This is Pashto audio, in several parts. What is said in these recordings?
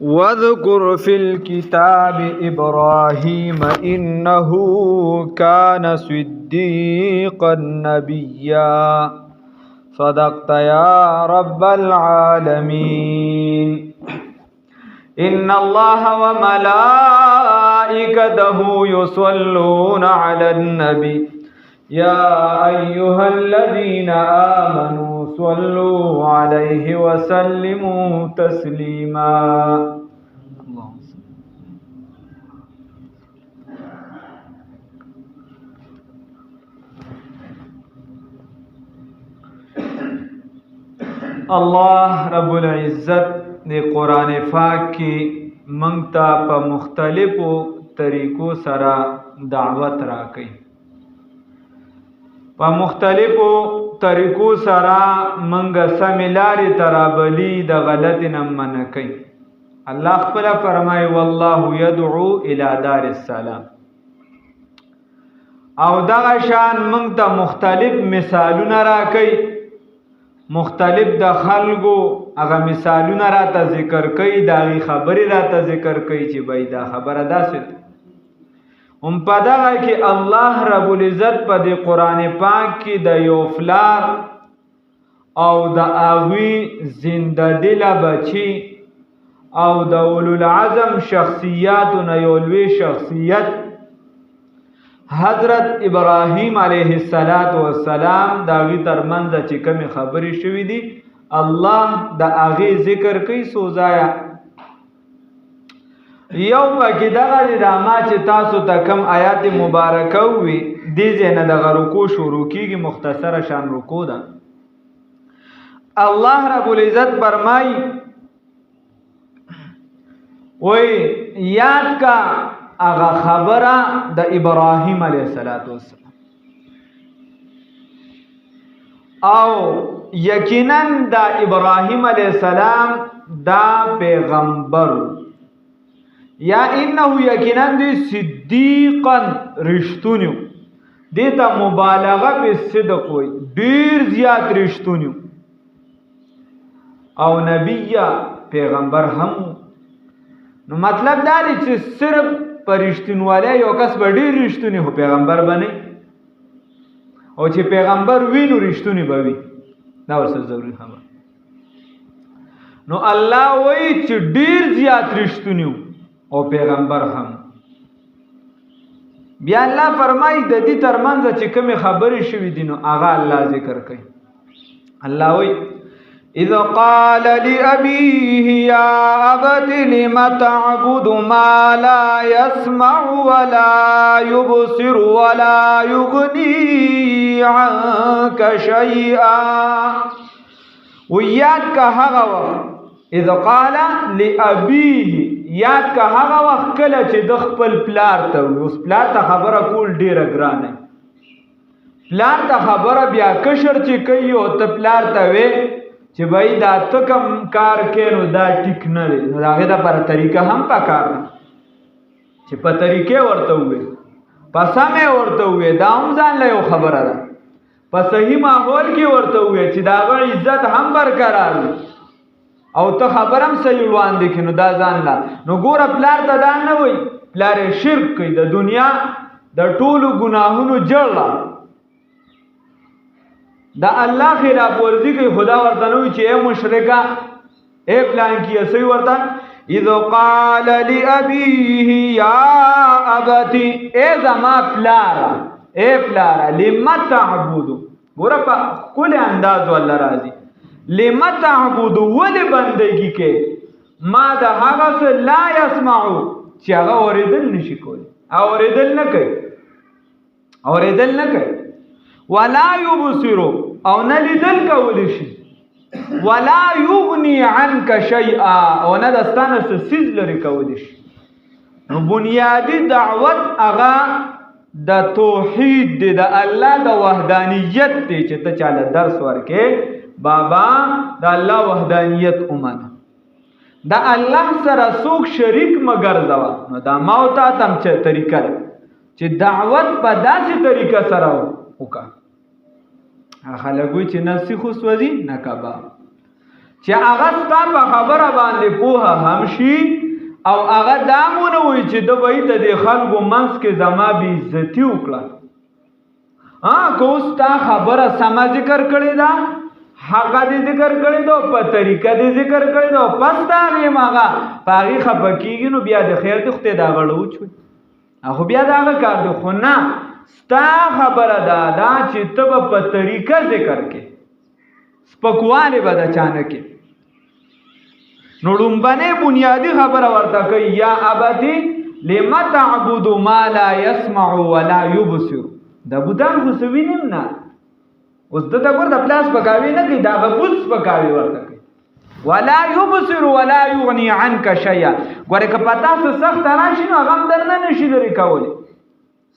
واذكر في الكتاب إبراهيم إنه كان صديقا نبيا صدقت يا رب العالمين. إن الله وملائكته يصلون على النبي يا أيها الذين آمنوا صلوا عليه وسلموا تسليما. الله رب العزت دی قرآن پاک کی منگتا پا مختلفو طریقو سرا دعوت راکی. پا مختلفو طریقو سرا منگ سمیلاری ترابلی دا غلط نمانکی. اللہ خپل فرمائی والله یدعو الى دار السلام. او دا شان منگتا مختلف مثالون راکی، مختلف د خلقو اغا مثالونه را تا ذکر کئی، داغی خبری را تا ذکر کئی چی بای دا خبر دا ست پا داغا که اللہ رب العزت پا دی قرآن پاک کی دا یوفلار او دا آغوی زنده دل بچی او دا اولو العظم شخصیات و نیولوی شخصیت حضرت ابراہیم علیہ السلام داغی ترمنز چی کمی خبری شوی دی اللہ دا آغی ذکر کئی سوزایا. یو پاکی داغا دی دا ما چی تاسو تا کم آیات مبارکو وی دیزی نداغا رکو شروع کی گی مختصر شان رکو دا. اللہ رب العزت برمائی وی یاد کا اغا خبره د ابراهیم علیه السلام او یقینا د ابراهیم علیه السلام دا پیغمبر یا انه یقینا دی صدیقا رشتونیو دیتا مبالغه په صدق وی ډیر زیات رشتونیو او نبی پیغمبر هم. نو مطلب دا دی چې صرف پرشتینواله یو کس به ډیر رښتونی هو پیغمبر بنه او چې پیغمبر وینو رښتونی به وي دا ورسره ضروري خبره. نو الله وایي چې ډیر زیات رښتونی او پیغمبر هم. بیا الله فرمایي د دې ترمنځ چې کومه خبرې شوې دي نو هغه الله ذکر کوي. الله وایي إذ قال لأبيه يا أبت لم تعبد ما لا يسمع ولا يبصر ولا يغني عنك شيئا. وياد كهغا إذ قال لأبيه یاد كهغا وخلا چې د خپل پلار ته اوس پلار ته خبره کول ډیره ګرانه. پلار ته خبره بیا کشر چې کوي او ته پلار ته وې چې بای دا تکم کار کینو دا ټیک نه دی. نو هغه د پر طریقه هم پکار نه چې په طریقې ورته وې په سمې ورته وې دا هم ځان له یو خبره ده په صحیح ماحول کې ورته وې چې دا غو عزت هم برقرار او ته خبرم صحیح روان دي کینو دا ځان لا. نو ګوره پلار ته دا نه وې پلار شرک کوي د دنیا د ټولو ګناهونو جړلا دا الله خلاف ورزی کوي. خدا ورته نو چې اے مشرکا اے پلان کی اسوی ورته اذ قال لابيه يا ابتي اے زما پلارا اے پلارا لما تعبد. ګور په کله انداز ول راضي لما تعبد ول بندگی کې ما د هغه څه لا يسمعو چې هغه اوریدل نشي کولی اوریدل نه کوي ولا يبصر او نلیدل کولی شي ولا يغني عنك شيئا او نه دستانه سیز لري کولی شي. نو بنیادی دعوت اغا د توحید دی د الله د وحدانیت دی چې ته چاله درس ورکې بابا د الله وحدانیت اومنه د الله سره څوک شریک مگر ځوا. نو دا ماوتا تم چې طریقه چې دعوت په داسې طریقه سره وکړه. خلګوی چې نفسي خو سوځي نه کبا چې هغه ستا په خبره باندې پوهه هم شي او هغه دامونه وي چې د وای د خلکو منځ کې زما بې عزتي وکړه. که اوس تا خبره سمه ذکر کړې ده، حقه دې ذکر کړې ده، په طریقه دې ذکر کړې ده، پس د هغې هغه په هغې خفه کېږي، نو بیا د خیر د خدای د هغه ړه وچوي، خو بیا د هغه کار دی. خو نه، ستا خبره دا چې ته به په طریقه ذکر کې سپکوالی به د چا نه کې. نو لومبنۍ بنیادي خبره ورته کوي، یا ابتي لم تعبد ما لا يسمع ولا يبصر. د بوتان خو څه وینم نه، اوس د ته ګور د پلاس پکاوي نه کوي، د هغه بوت پکاوي ورته کوي. ولا يبصر ولا يغني عنك شيئا. ګوره که په تاسو سخت راشي نو هغه هم درنه نشي لرې کولی،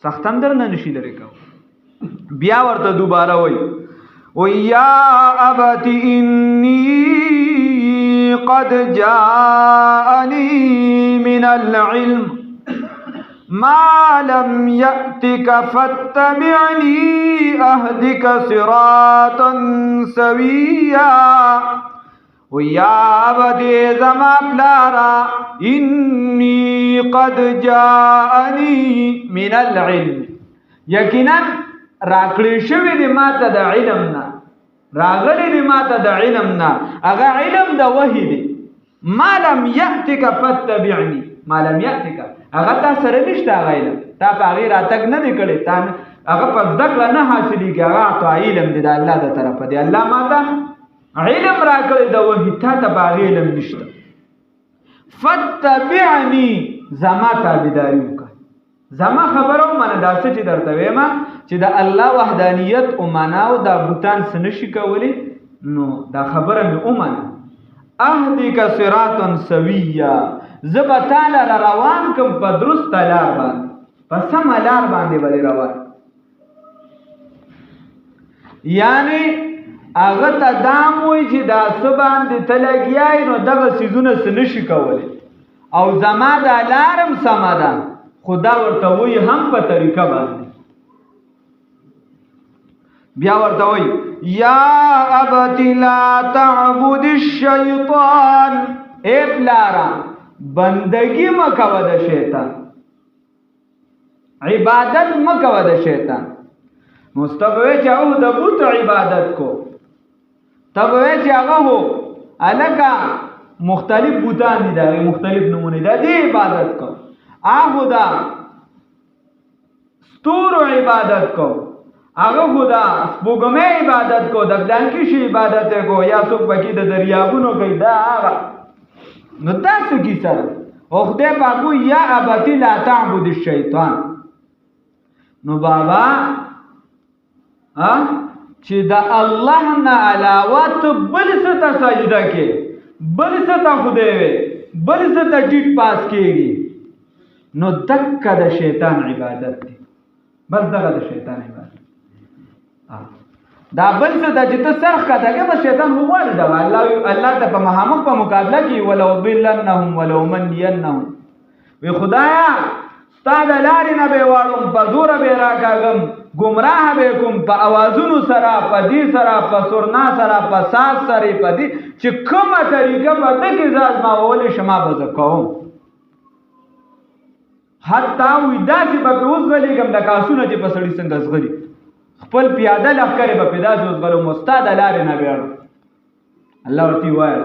سخت هم درنه نشي لرې کولی. بیا ورته دوباره وایي یا ابت انی قد جاءنی من العلم ما لم يأتك فاتبعني اهدك صراطا سويا. ويا ابدي زما پلارا انی قد جاءنی من العلم، یقینا راکړی شوی دی ماته د علم نه، راغلی دی ماته د علم نه، هغه علم د وحی دی. ما لم یأتک فاتبعنی، ما لم یأتک هغه تا سره نشته، هغه علم تا په هغې راتګ نه دی کړی، تا هغه په زده کړه نه حاصلېږي، هغه عطا علم دی د الله د طرفه دی. الله ماته علم راکړی د وحی، تا ته په هغې علم نشته. فاتبعنی زما تابعداري وکړه، زما خبره ومنه. دا څه چې درته وایم چې د الله وحدانیت ومنه او دا بوتان څه نشي کولی، نو دا خبره مې ومنه. اهدک صراطا سویا، زه به تا لره روان کړم په درسته لار باندې، په سمه لار باندې به دې روان. یعنې هغه ته دا م وایي چې دا څه باندې ته لګیا یې، نو دغه څیزونه څه نشي کولی، او زما دا لار هم سمه ده، خو دا ورته وایي هم په طریقه باندې. بیا ورته وایي یا ابت لا تعبد الشیطان، اے پلارا بندگی مکوه د شیطان، عبادت مکوه د شیطان. مستبوی چې هغه د بوت عبادت کو، تبوی چې هغه هو الکا مختلف بوتان دي، دا مختلف نمونه ده، دی عبادت کو. هغه دا ستور عبادت کو، هغه خدا سپوږمۍ عبادت کو، د بلانکی شي عبادت کو، یا څوک پکې د دریابونو کوي، دا هغه. نو تاسو کی سره او خدای پاک یا ابتی لا تعبد الشیطان. نو بابا چې د الله نه علاوه ته بل څه ته سجده کې، بل څه ته خدای وي، بل څه ته ټیټ پاس کېږي، نو دکه د شیطان عبادت دی، بس دغه د شیطان عبادت. دا بل څه د چې ته سرخ کته کې به شیطان وغواړي، دا الله ته په مخامخ په مقابله کې ولو ضلنهم ولو منینهم، وی خدایا ستا د لارې نه به واړم، په زوره به راکاږم، ګمراه به کوم، په اوازونو سره، په دې سره، په سرنا سره، په ساز سره، په دې چې کومه طریقه به ده کې زه ازماولی شما به زه کوم. حتی وی داسې به پې وزغلیږم د کاسونه چې په سړي څنګه زغلي، خپل پیاده لښکرې به پې داسې وزغلم، ستا د لارې نه بیاړم. الله ورته ووایه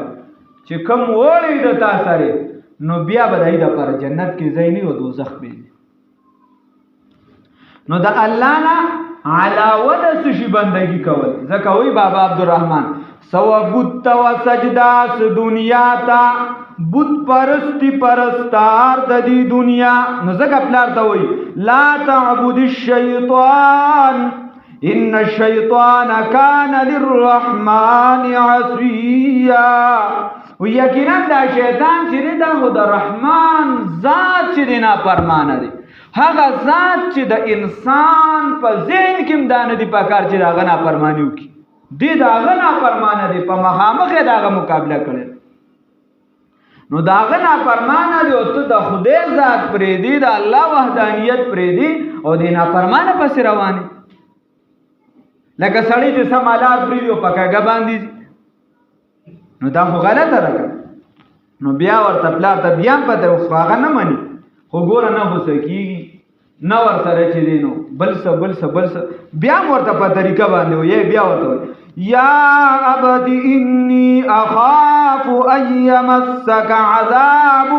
چې کوم وړی د تا سره، نو بیا به د هغې دپاره جنت کې ځای نه وي او دوزخ به وي. نو د الله نه علاوه د څه شي بندګي کول، ځکه وایي بابا عبدالرحمن سوه بت و سجداس دنیا تا، بت پرستی پرستار د دې دنیا. نو ځکه پلار ته وایي لا تعبد الشیطان ان الشیطان کان للرحمن عصیا. و یقینا دا شیطان چې دی دا خو د رحمان ذات چې دی نافرمانه دی، هغه ذات چې د انسان په ذهن کې هم دا نه دي پکار چې د هغه نافرماني وکړي، دی د هغه نافرمانه دی، په مخامخ یې د هغه مقابله کړې. نو د هغه نافرمانه دی او ته د خدای ذات پرېږدي، د الله وحدانیت پرېږدي او د نافرمانه پسې روانې، لکه سړی چې سمه لار پرېږدي او په کږه باندې ځي. نو دا خو غلطه راکړه. نو بیا ورته پلار ته بیا پته خو هغه نه مني، خو ګوره نه غوسه کېږي نه ور سره چې دی نو بل څه بیا ورته په طریقه باندې وایي. بیا ورته یا ابت انی اخاف ان یمسک عذاب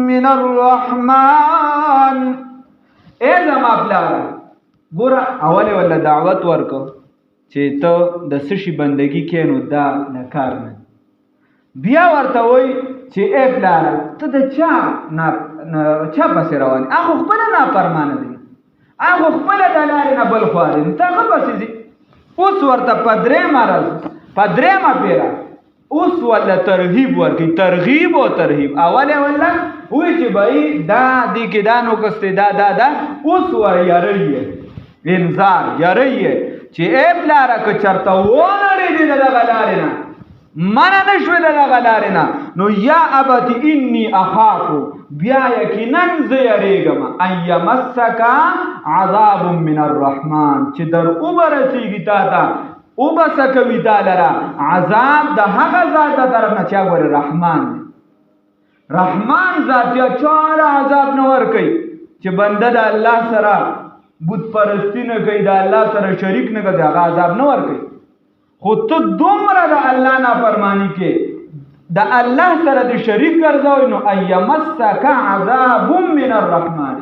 من الرحمن. اے زما پلار ګوره اوله ولا دعوت ورکو چې ته د سشي بندگی کې نو دا نه کار نه. بیا ورته وای چې اے پلار ته د چا پسې روان هغه خپل نه پرمانه دي، هغه خپل د لارې نه بل خوا دي، ته هغه پسې دي. اوس ورته په درېمه پیره اوس ولا ترغیب ورکي، ترغیب او ترهیب. اوله ولا وای چې بای دا دې کې دا نو کسته دا اوس ور یاري انذار یاري چې اے پلار که چرته ونه دې د غلارې نه مانا نشوی دا غلارنا نو یا ابت انی اخافو بیا یقینا زیریگم ان یمسکا عذاب من الرحمن چې در اوبرسیگی تا اوبسکوی تا لرا عذاب دا حق ذات دا طرف نچا گوری رحمان ذات یا چار عذاب نور کئی چې بنده دا اللہ سرا بود پرستی نکی دا اللہ سرا شریک نکی دا عذاب نور کئی. خو ته دومره د الله نافرمانی کې د الله سره د شریک ګرځوي نو ایمسک عذاب من الرحمن.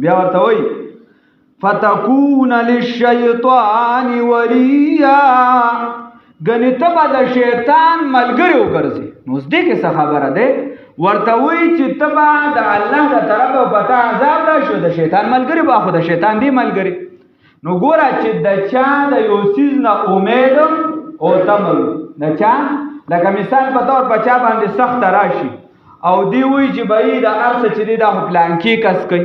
بیا ورته وایي فتكون للشیطان ولیا ګنې ته به د شیطان ملګری وګرځي. نو اوس دې کې څه خبره ده ورته وایي چې ته به د الله د طرفه پته عذاب راشو د شیطان ملګری به خو د شیطان دی ملګری. نو ګوره چې د چا د یو څیز نه امید او تمل د چا لکه مثال په طور په چا باندې سخت راشي او دی وی چې بای د ارڅ چې دی دا پلانکی کس کوي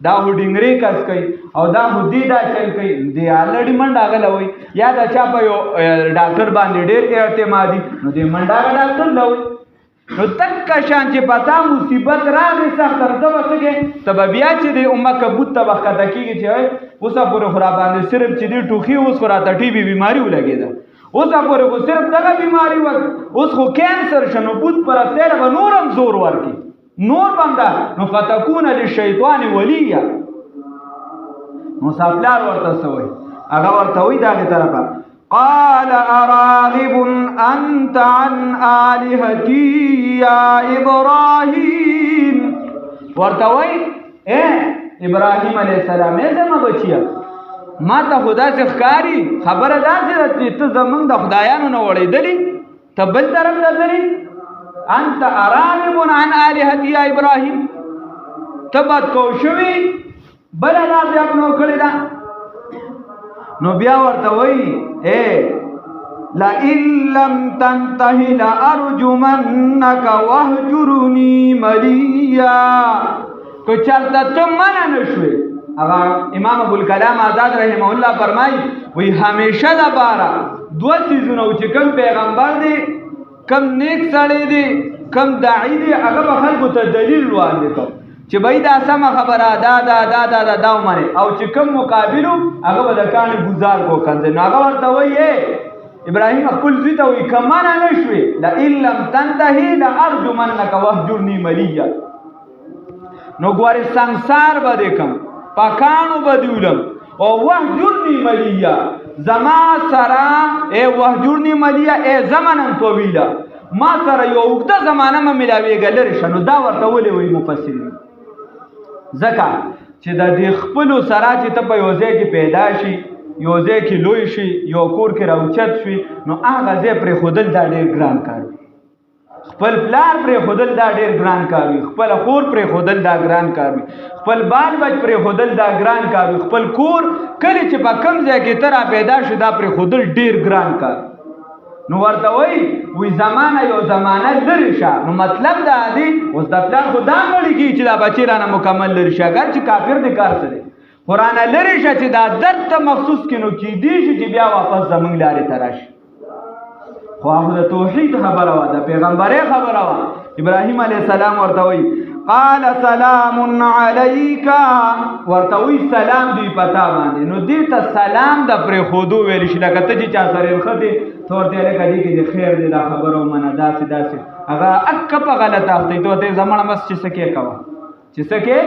دا هډینګری کس کوي او دا هدی دا چل کوي دی الډی منډه غلوي یا د چا په یو ډاکټر باندې ډیر اعتمادي نو دی منډه ډاکټر لوي. نو تک شان چې پتا مصیبت راغی سخت درته وسګي سببیا چې د امه کبوت ته وخت کېږي چې اوسه پورې خراب باندې صرف چې دی ټوخي اوس خورا ټي بي بیماری ولګیدا اوسه پورې خو صرف دغه بیماری وک اوس خو کینسر شنو بوت پر استره و نورم زور ورکی نور بندا نو فتكون للشیطان ولیا. نو سپلار ورته سوی هغه ورته وی دغه طرفه قال اراغب انت عن الهتي يا ابراهيم. ورته وی اے ابراهيم عليه السلام زما بچیا ما ته خدا سے ښکاری خبره ده چې ته زمونږ د خدایانو نه وړېدلی ته بل طرف ته ځې انت اراغب عن الهتي يا ابراهيم ته بد کو شوي بل لار دې خپلو کړی ده. نو بیا ورته وایي اے لئن لم تنتهي لارجمنك واهجرني مليا. که چرته ته منع نشوي هغه امام ابوالکلام آزاد رحمه الله فرمایي وی همیشه لپاره دوه څیزونه چې کوم پیغمبر دی کم نیک سړی دی کم داعی دی هغه به خلکو ته دلیل وړاندې کوي چې بای دا سمه خبره دا ومني او چې کم مقابلو هغه به د کاڼي ګزار کو کنځي. نو هغه ورته وایي ابراهیم خپل زوی ته وایي که منع نه شوې لئن لم تنتهي لارجمنک واهجرني ملیا. نو ګورې سنګسار به دې کم پکانو به دې ولم او واهجرني ملیا زما سره اے واهجرني ملیا اے زمنا طویلا ما سره یو اوږده زمانه مې ملاویږي لرې شه. نو دا ورته ولې وایي مفسرین ځکه چې د دې خپلو سره چې ته په یو ځای کې پیدا شي یو ځای کې لوی شي یو کور کې راوچت شي نو هغه ځای پرېښودل دا ډېر ګران کار وي. خپل پلار پرېښودل دا ډېر ګران کار وي، خپله خور پرېښودل دا ګران کار وي، خپل بال بچ پرېښودل دا ګران کار وي، خپل کور کله چې په کوم ځای کې ته را پیدا شي دا پرېښودل ډېر ګران کار. نو ورته وی زمانه یو زمانه لري شه. نو مطلب دا دی اوس د پلار خو دا مړي کېږي چې دا بچی رانه مکمل لري شه اگر چې کافر دی کار څه دی خو رانه لري شه چې دا درد ته مخصوص کړي نو کېدی شي چې بیا واپس زمونږ لارې ته راشي. خو هغه د توحید خبره وه د پیغمبرۍ خبره وه. ابراهیم علیه السلام ورته وایي قال سلام علیک ورته وی سلام دی پتا باندې نو دې ته سلام د پر خودو ویل شي لکه ته چې چا سره خدي تور دې لکه دې کې خیر دې دا خبرو منه داسې هغه اک په غلطه اخته ته زمانه مس چې سکه کوا چې سکه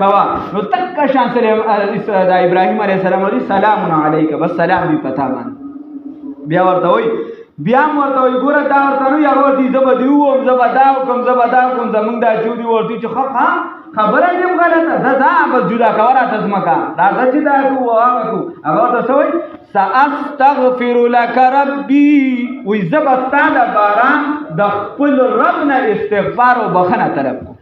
کوا نو تک شان سره د ابراهیم علیه السلام دی سلام علیک بس سلام دی پتا باندې بیا ورته وی بیا ورته وی ګوره دا ورته نو یو ورته زبدیو او زبدا کوم زمونږ دا چودي ورته چې خبره دې غلطه دا بس جدا کوره تاسمکا دا چې دا کو هغه ته سوي ساستغفر لك ربي وي زبستانه باران د خپل رب نه استغفار او بخنه طلب کو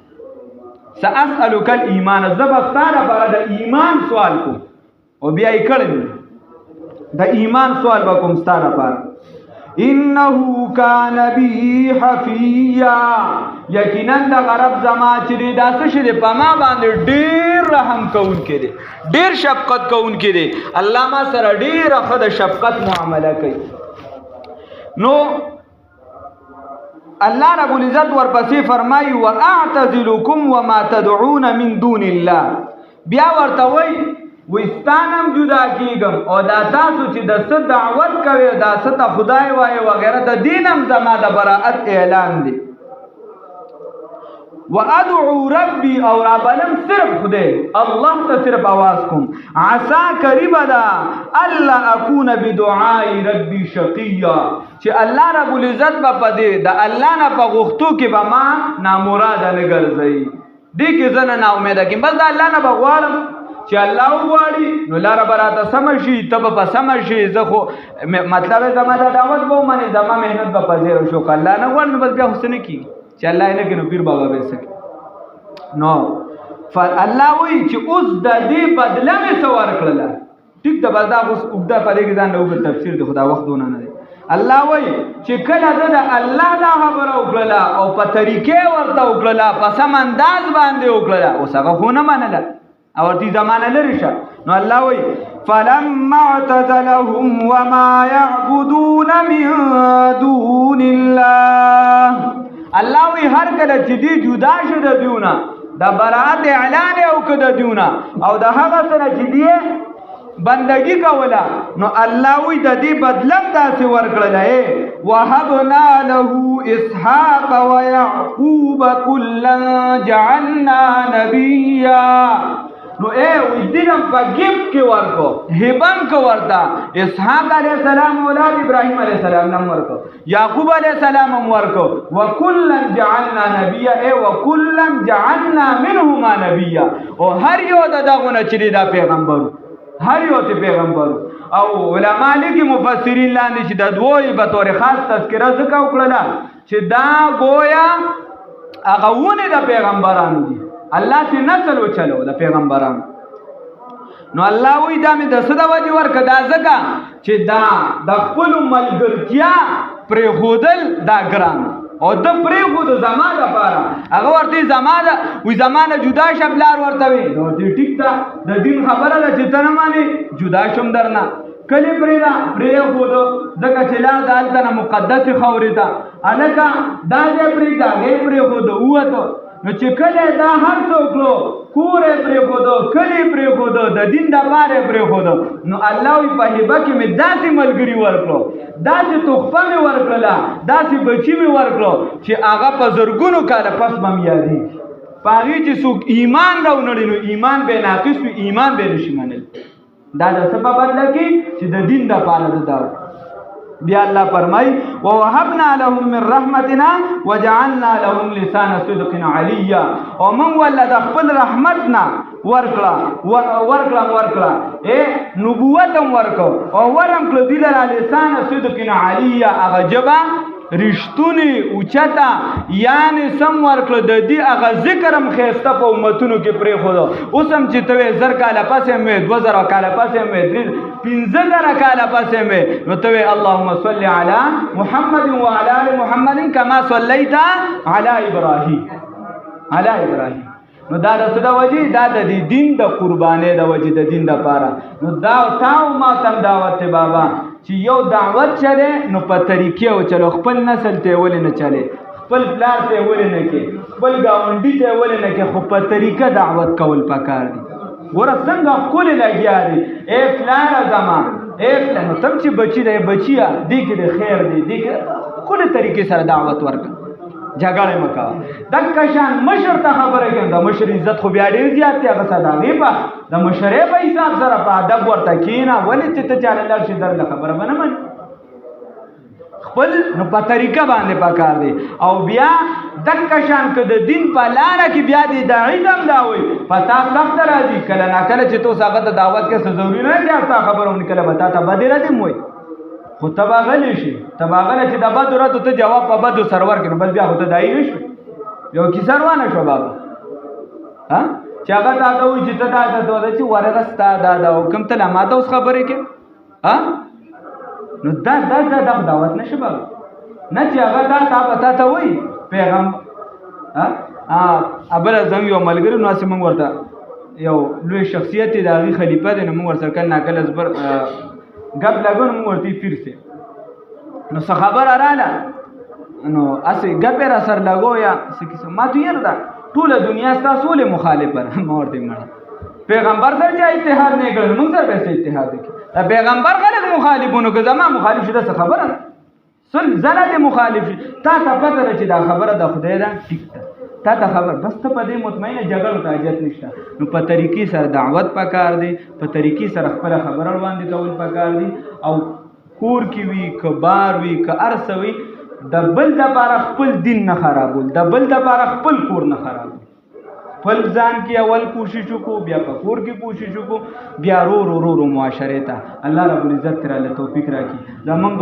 ساسالک الايمان زبستانه باران د ایمان سوال کو او بیا یې کړل د ایمان سوال وکم ستاره پر انه کان بی حفیا یقینا د غرب زما چې دا څه شي په ما باندې ډیر رحم کوونکی دی ډیر شفقت کوونکی دی الله ما سره ډیر خد شفقت معامله کوي نو الله رب العزت ورپسې فرمایي واعتزلکم وما تدعون من دون الله بیا ورته وایي وستانم جدا کیږم او دا تاسو چې د څه دعوت کوي دا څه ته خدای وایي وغیرہ د دینم زما د براءت اعلان دی وادعو ربي او ربلم صرف خدای الله ته صرف आवाज کوم عسى قریب دا الله اكون بدعاء ربي شقيا چې الله رب العزت په پدې د الله نه په غوښتو کې به ما نامراد نه ګرځي دې کې زنه نا امید کې بس د الله نه بغواړم چې الله وغواړي نو لاره براته سمشي تب په سمشي زه خو مطلب زما د دعوت به منې زما مهنت به پځیر شو الله نه غواړي بس بیا حسن کی چې الله نه کې نو پیر بابا به سکے نو فالله وی چې اوس د دې بدله مې سوار کړل ټیک د بازار اوس وګدا پدې کې ځان له تفسیر د خدا وخت دونه نه الله وی چې کله د الله دا خبره وکړه او په طریقې ورته وکړه په سم انداز باندې وکړه اوس هغه خو نه منله او تی زمانه لري شه نو الله وی فلما اعتزلهم وما يعبدون من دون الله الله وی هر کله چې دی جدا شو د دیونه د برائت اعلان او کده دیونه او د هغه سره چې دی بندگی کوله نو الله وی د دې بدلم داسې ورکړل وهبنا له اسحاق ويعقوب كلا جعلنا نبيا نو وی دینم په گیب کې ورکو هبن کو ورتا اسحاق علیہ السلام اولاد ابراهیم علیہ السلام نم ورکو یعقوب علیہ السلام هم ورکو وکلا جعلنا نبیا وکلا جعلنا منهما نبیا او هر یو دغه چې دا پیغمبر هر یو ته پیغمبر او علما لیکي مفسرین لاندې چې د دوی به تور خاص تذکرہ ذکر وکړه چې دا گویا هغه ونه د پیغمبرانو دي الله ته نسل وچلو د پیغمبرانو نو الله وی دا مې د صدا وجه ورکه دا زګه چې دا د خپل ملګرتیا پر خودل دا ګران او د پر خود زمانه لپاره هغه ورته زمانه وی زمانه جدا شبلار ورته وی نو دې ټیک تا د دین خبره ده چې تنه مانی جدا شم درنه کلی پریدا پرې خود دغه چې لا دالته مقدس خوريدا الکه دا دې پریدا دې پرې خود وته نو چې کله دا هر څوک لو کورې پرې خودو کلی پرې خودو د دین د باره پرې خودو نو الله وی په هبه کې مې داسې ملګری ورکړو داسې تحفه مې ورکړله داسې بچی مې ورکړو چې هغه په زرګونو کاله پس به مې یادېږي په هغې چې څوک ایمان راونړي نو ایمان به ناقص وي ایمان به نشي منل دا د څه په بدله کې چې د دین دپاره د دا بیا الله فرمای ووهبنا لهم من رحمتنا وجعلنا لهم لسان صدق عليا او من ولد خپل رحمتنا ورکړه نبوت ورکو او ورم کړ دلته لسان صدق عليا هغه جبا رښتونی اوچتا یعنی سم ورکړه د دې هغه ذکرم خسته په امتونو کې پرې خو اوس هم چې ته زر کاله پسې مې 2000 کاله پسې مې 15000 کاله پسې مې نو ته اللهم صل علی محمد وعلى ال محمد كما صليت على ابراهيم نو دا د څه د وجې دا د دین د قربانې د وجې د دین د پاره نو دا تاو ما تم دعوت بابا چې یو دعوت چره نو په طریقې او چلو خپل نسل ته ولې نه چلے خپل پلار ته ولې نه کې خپل ګاونډي ته ولې نه کې خو په طریقه دعوت کول پکار دي ګوره څنګه ښکلې لګیا دي ای پلاره زما ای پلار نو تم چې بچي دی بچیا دې کې د خیر دی دې کې ښکلې طریقې سره دعوت ورکړه جګړه مه کوه دکه شان مشر ته خبره کوم د مشر عزت خو بیا ډېر زیات دی هغه صداقې په د مشرۍ په حساب سره په ادب ورته کښېنه ولې چې ته چاله لاړ شي درله خبره به نه منې خپل نو په طریقه باندې پکار دی او بیا دکه شان که د دین په لاره کې بیا دې داعي هم دا وایي په تا سخته راځي کله ناکله چې توس هغه ته دعوت کې څه ضروري نه دی ستا خبره ونکله به تا ته بدې راځي وایي خو ته به غلی شي ته به غلی چې د بدو راتو ته جواب په بدو سرور کړي بل بیا خو ته دایي نه شوې یو کیسه روانه شوه بابا چې هغه تا ته وایي چې ته دا ته چې ورغه ستا دا حکم ته لا ما ته اوس خبرې کې نو دا دعوت نشه بابا نه چې هغه تا ته وایي پیغام ابل زم یو ملګری نو چې موږ ورته یو لوی شخصیت دی د هغې خلیفه دی نو موږ ورسره کله ناکله زبر گپ لګو نو موږ ورته پیر سي نو څه خبره رااله نو اسې گپ را سر لګو یا څه کیسه ما ته یې دا ټوله دنیا ستاسو ولې مخالفه ما ورته مړه پیغمبر سره چې اتحاد نه کړل موږ سره به اتحاد وکړو پیغمبر غلط مخالفونو که زما مخالف شي دا څه خبره سل زله دې مخالف شي تا ته پته ده چې دا خبره د خدای ده ټیک ده تا ته خبر بس ته په دې مطمئنه جګړو ته حاجت نشته نو په طریقې سره دعوت پکار دی په طریقې سره خپله خبره وړاندې کول پکار دي او کور کې وي که بار وي که هر څه وي د بل دپاره خپل دین نه خرابول د بل دپاره خپل کور نه خرابول خپل ځان کې اول کوشش وکړو بیا په کور کې کوشش وکړو بیا رو معاشرې ته الله رب العزت تراله توفیق راکړي زمونږ